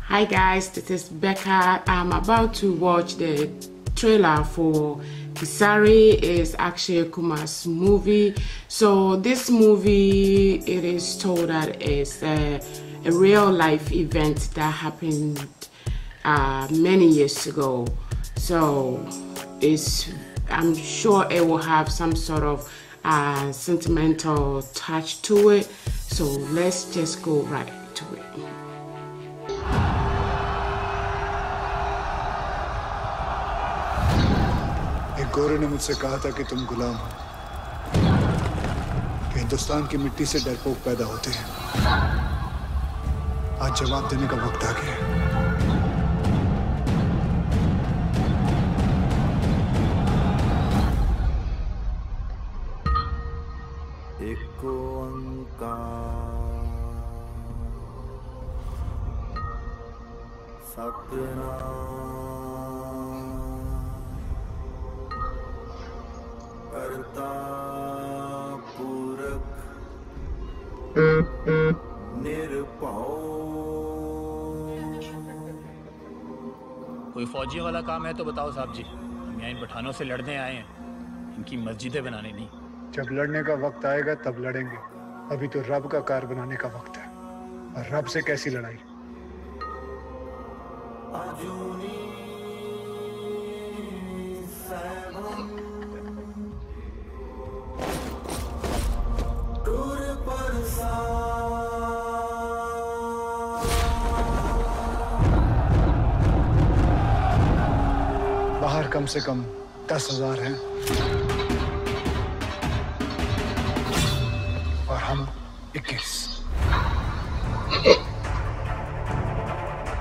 Hi guys, this is Becca. I'm about to watch the trailer for Kesari. Is Akshay Kumar's movie. So this movie, it is told that it's a real life event that happened many years ago. So I'm sure it will have some sort of sentimental touch to it. So let's just go right to it. एक गोरे ने मुझसे कहा था कि तुम गुलाम हो, कि हिंदुस्तान की मिट्टी से डरपोक पैदा होते हैं। आज जवाब देने का वक्त आ गया है। एक ओंकार सतनाम करता पुरख निर्भय। कोई फौजियों वाला काम है तो बताओ साहब जी। हम यहाँ इन पठानों से लड़ने आए हैं, इनकी मस्जिदें बनाने नहीं। जब लड़ने का वक्त आएगा तब लड़ेंगे। अभी तो रब का कार बनाने का वक्त है, और रब से कैसी लड़ाई। बाहर कम से कम 10,000 हैं और हम 21।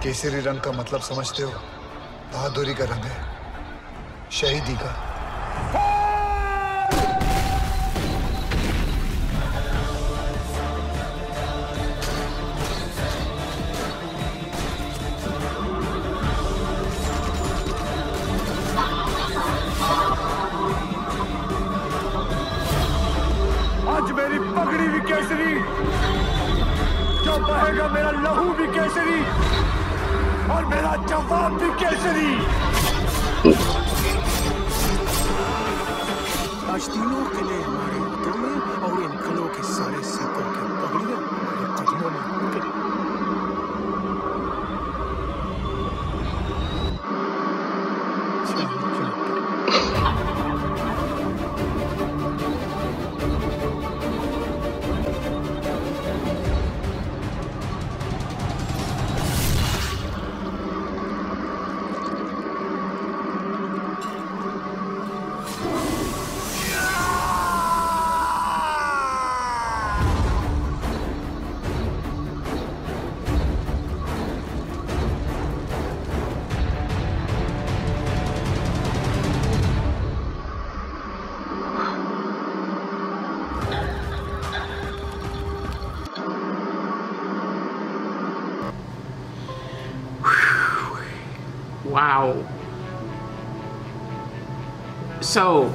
केसरी रंग का मतलब समझते हो? बहादुरी का रंग है, शहीदी का। आज मेरी पगड़ी भी केसरी, जो बहेगा मेरा लहू भी केसरी, और मेरा जवाब भी केसरी। आज तीनों किले हमारे हाथों में, और इन किलों के सारे सिक्कों की पगड़ियां हमारे कदमों में। Wow. So,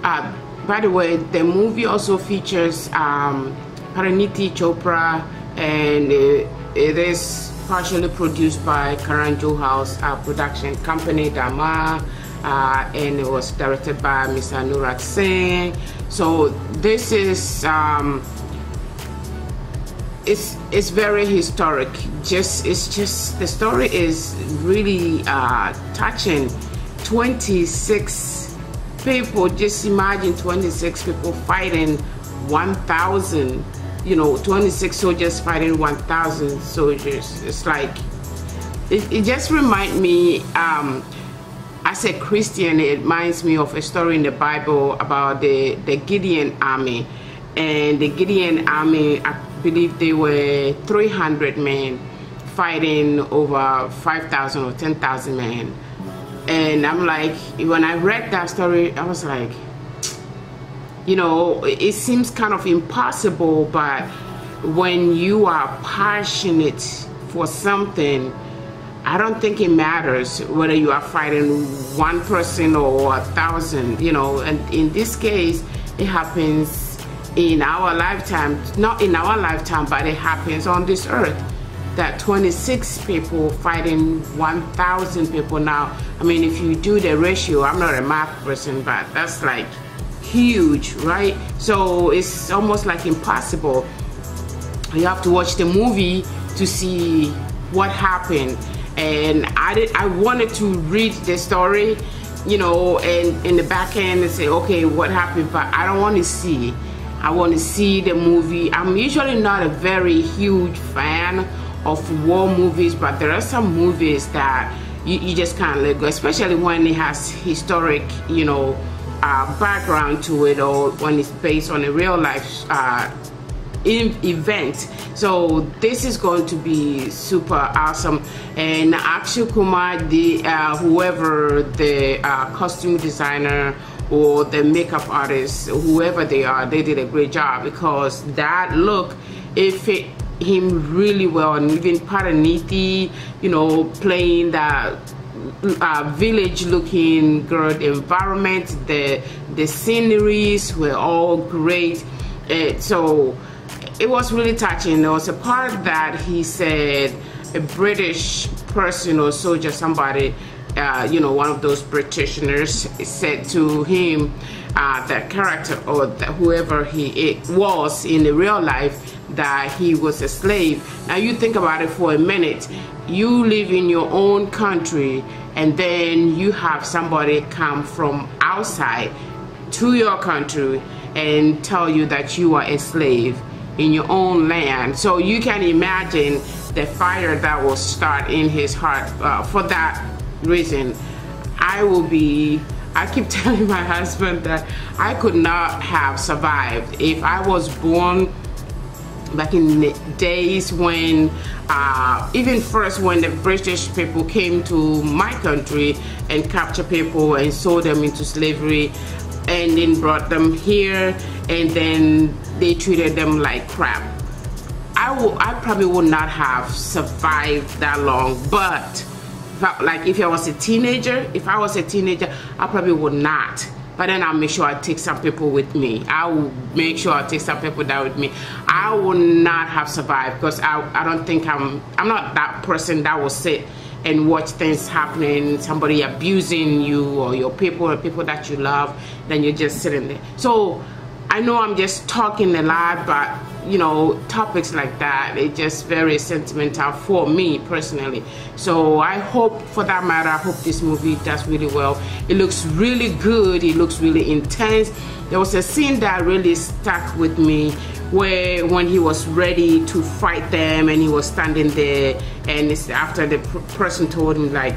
by the way, the movie also features Parineeti Chopra, and it is partially produced by Karan Johar's production company, Dharma, and it was directed by Mr. Anurag Singh. So this is it's very historic. The story is really touching. 26 people. Just imagine 26 people fighting 1,000. 26 soldiers fighting 1,000 soldiers. It's like it just reminds me. As a Christian, it reminds me of a story in the Bible about the Gideon army, and the Gideon army, I believe they were 300 men fighting over 5,000 or 10,000 men. And I'm like, when I read that story, I was like, it seems kind of impossible, but when you are passionate for something, I don't think it matters whether you are fighting one person or 1,000, and in this case, it happens in our lifetime, not in our lifetime, but it happens on this earth. that 26 people fighting 1,000 people. Now, I mean, if you do the ratio, I'm not a math person, but that's like huge, right? So it's almost like impossible. You have to watch the movie to see what happened. And I wanted to read the story, you know, and in the back end and say, okay, what happened? But I don't want to see. I want to see the movie. I'm usually not a very huge fan of war movies, but there are some movies that you just can't let go, especially when it has historic, you know, background to it, or when it's based on a real life event. So this is going to be super awesome. And Akshay Kumar, whoever the costume designer or the makeup artist, whoever they are, they did a great job, because that look, it fit him really well. And even Parineeti, you know, playing that village looking girl, the environment, the sceneries were all great. So it was really touching. There was a part that he said a British person or soldier, somebody, you know, one of those Britishers said to him, that character or whoever he was in the real life, that he was a slave. Now you think about it for a minute. You live in your own country, and then you have somebody come from outside to your country and tell you that you are a slave in your own land. So you can imagine the fire that will start in his heart. For that reason, I keep telling my husband that I could not have survived if I was born back in the days when, even first when the British people came to my country and captured people and sold them into slavery, and then brought them here, and then they treated them like crap. I probably would not have survived that long. But if I was a teenager, I probably would not. But then I'll make sure I take some people with me. I will make sure I take some people down with me. I will not have survived, because I don't think I'm not that person that will sit and watch things happening, somebody abusing you or your people or people that you love, then you're just sitting there. So I know I'm just talking a lot, but you know, topics like that, it's just very sentimental for me personally. So I hope, for that matter, I hope this movie does really well. It looks really good. It looks really intense. There was a scene that really stuck with me, where when he was ready to fight them and he was standing there, and it's after the person told him like,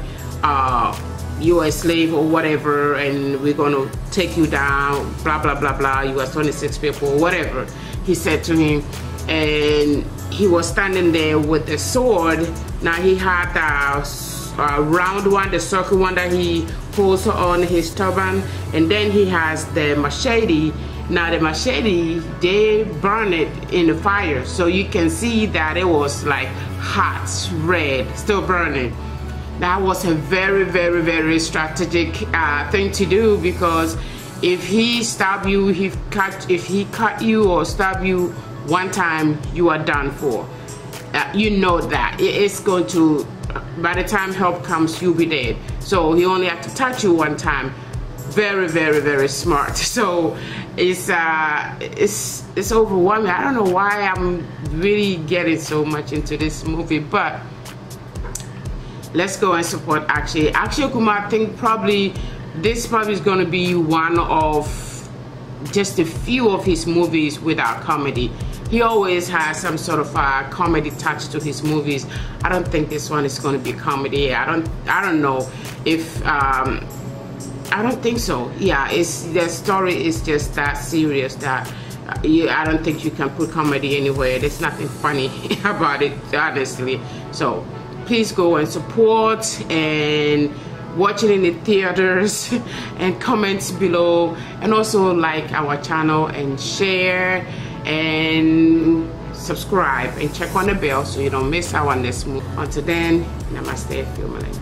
you are a slave or whatever, and we're gonna take you down, blah blah blah blah, you are 26 people, whatever he said to him. And he was standing there with a sword. Now he had the round one, the circle one that he holds on his turban, and then he has the machete. Now the machete, they burn it in the fire, so you can see that it was like hot, red, still burning. That was a very, very, very strategic thing to do, because if he stab you, if he cut you or stab you one time, you are done for. You know that it's going to, by the time help comes, you'll be dead. So he only had to touch you one time. Very, very, very smart. So it's overwhelming. I don't know why I'm really getting so much into this movie, but let's go and support Akshay Kumar. I think this probably is going to be one of just a few of his movies without comedy. He always has some sort of a comedy touch to his movies. I don't think this one is going to be comedy. I don't know if I don't think so. Yeah, the story is just that serious that I don't think you can put comedy anywhere. There's nothing funny about it, honestly. So please go and support and watch it in the theaters, and comment below, and also like our channel and share and subscribe and check on the bell so you don't miss our next move. Until then, namaste, Filmalenge.